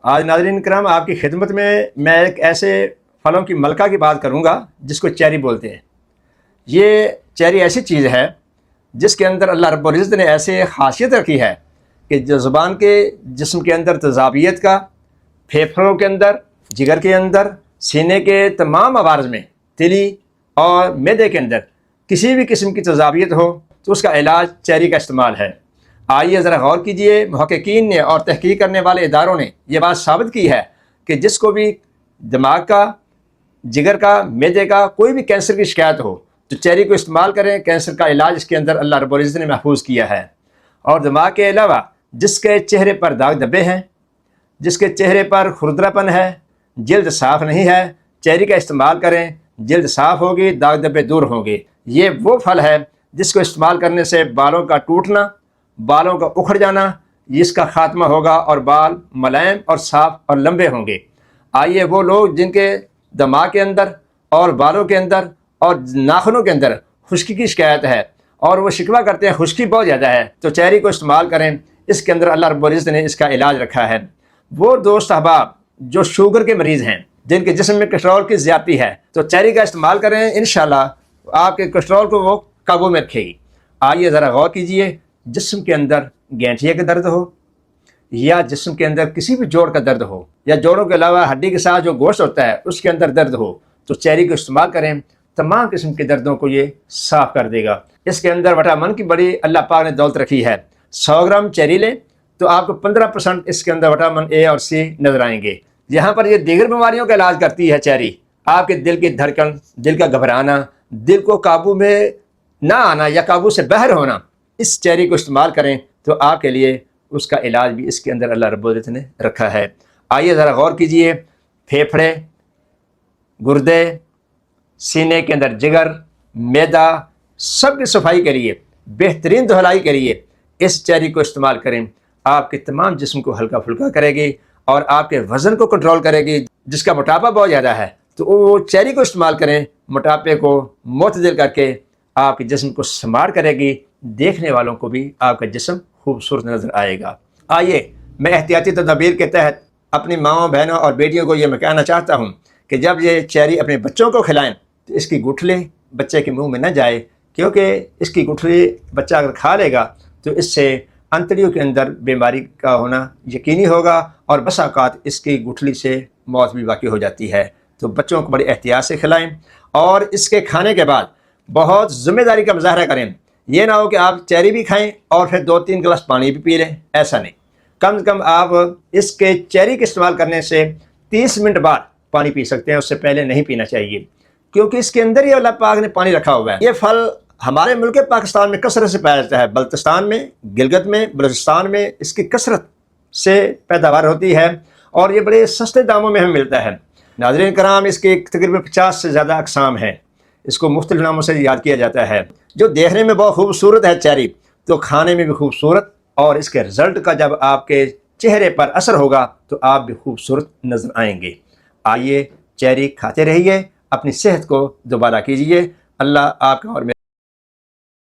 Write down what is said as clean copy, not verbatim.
آج ناظرین کرام آپ کی خدمت میں ایک ایسے پھلوں کی ملکہ کی بات کروں گا جس کو چیری بولتے ہیں۔ یہ چیری ایسی چیز ہے جس کے اندر اللہ رب العزت نے ایسے خاصیت رکھی ہے کہ جو زبان کے جسم کے اندر تیزابیت کا، پھیپھڑوں کے اندر، جگر کے اندر، سینے کے تمام عوارض میں، تلی اور معدے کے اندر کسی بھی قسم کی تیزابیت ہو تو اس کا علاج چیری کا استعمال ہے۔ آئیے ذرا غور کیجئے، محققین نے اور تحقیق کرنے والے اداروں نے یہ بات ثابت کی ہے کہ جس کو بھی دماغ کا، جگر کا، معدے کا کوئی بھی کینسر کی شکایت ہو تو چیری کو استعمال کریں۔ کینسر کا علاج اس کے اندر اللہ رب العزت نے محفوظ کیا ہے۔ اور دماغ کے علاوہ جس کے چہرے پر داغ دھبے ہیں، جس کے چہرے پر کھردرا پن ہے، جلد صاف نہیں ہے، چیری کا استعمال کریں، جلد صاف ہوگی، داغ دھبے دور ہوں گے۔ یہ وہ پھل ہے جس کو استعمال کرنے سے بالوں کا ٹوٹنا، بالوں کا اکھڑ جانا، اس کا خاتمہ ہوگا اور بال ملائم اور صاف اور لمبے ہوں گے۔ آئیے وہ لوگ جن کے دماغ کے اندر اور بالوں کے اندر اور ناخنوں کے اندر خشکی کی شکایت ہے اور وہ شکوہ کرتے ہیں خشکی بہت زیادہ ہے تو چیری کو استعمال کریں، اس کے اندر اللہ رب العزت نے اس کا علاج رکھا ہے۔ وہ دوست احباب جو شوگر کے مریض ہیں، جن کے جسم میں کولسٹرول کی زیادتی ہے تو چیری کا استعمال کریں، انشاءاللہ آپ کے کولسٹرول کو وہ قابو میں رکھے گی۔ آئیے ذرا غور کیجئے، جسم کے اندر گینٹھیے کا درد ہو یا جسم کے اندر کسی بھی جوڑ کا درد ہو یا جوڑوں کے علاوہ ہڈی کے ساتھ جو گوشت ہوتا ہے اس کے اندر درد ہو تو چیری کو استعمال کریں، تمام قسم کے دردوں کو یہ صاف کر دے گا۔ اس کے اندر وٹامن کی بڑی اللہ پاک نے دولت رکھی ہے۔ 100 گرام چیری لیں تو آپ کو 15% اس کے اندر وٹامن اے اور سی نظر آئیں گے۔ یہاں پر یہ دیگر بیماریوں کا علاج کرتی ہے چیری۔ آپ کے دل کی دھڑکن، دل کا گھبرانا، دل کو قابو میں نہ آنا یا قابو سے باہر ہونا، اس چیری کو استعمال کریں تو آپ کے لیے اس کا علاج بھی اس کے اندر اللہ رب العزت نے رکھا ہے۔ آئیے ذرا غور کیجئے، پھیپھڑے، گردے، سینے کے اندر جگر، معدہ، سب کی صفائی کے لیے، بہترین دہلائی کے لیے اس چیری کو استعمال کریں۔ آپ کے تمام جسم کو ہلکا پھلکا کرے گی اور آپ کے وزن کو کنٹرول کرے گی۔ جس کا موٹاپا بہت زیادہ ہے تو وہ چیری کو استعمال کریں، موٹاپے کو معتدل کر کے آپ کے جسم کو سمار کرے گی، دیکھنے والوں کو بھی آپ کا جسم خوبصورت نظر آئے گا۔ آئیے میں احتیاطی تدابیر کے تحت اپنی ماؤں، بہنوں اور بیٹیوں کو یہ میں کہنا چاہتا ہوں کہ جب یہ چیری اپنے بچوں کو کھلائیں تو اس کی گٹھلی بچے کے منہ میں نہ جائے، کیونکہ اس کی گٹھلی بچہ اگر کھا لے گا تو اس سے انتڑیوں کے اندر بیماری کا ہونا یقینی ہوگا اور بسا اوقات اس کی گٹھلی سے موت بھی واقع ہو جاتی ہے۔ تو بچوں کو بڑی احتیاط سے کھلائیں اور اس کے کھانے کے بعد بہت ذمہ داری کا مظاہرہ کریں۔ یہ نہ ہو کہ آپ چیری بھی کھائیں اور پھر 2-3 گلاس پانی بھی پی لیں، ایسا نہیں۔ کم از کم آپ اس کے چیری کے استعمال کرنے سے 30 منٹ بعد پانی پی سکتے ہیں، اس سے پہلے نہیں پینا چاہیے، کیونکہ اس کے اندر ہی اللہ پاک نے پانی رکھا ہوا ہے۔ یہ پھل ہمارے ملک پاکستان میں کثرت سے پایا جاتا ہے، بلتستان میں، گلگت میں، بلوچستان میں اس کی کثرت سے پیداوار ہوتی ہے اور یہ بڑے سستے داموں میں ہمیں ملتا ہے۔ ناظرین کرام، اس کے تقریباً 50 سے زیادہ اقسام ہیں، اس کو مختلف ناموں سے یاد کیا جاتا ہے۔ جو دیکھنے میں بہت خوبصورت ہے چیری، تو کھانے میں بھی خوبصورت، اور اس کے رزلٹ کا جب آپ کے چہرے پر اثر ہوگا تو آپ بھی خوبصورت نظر آئیں گے۔ آئیے چیری کھاتے رہیے، اپنی صحت کو دوبارہ کیجیے۔ اللہ آپ کا اور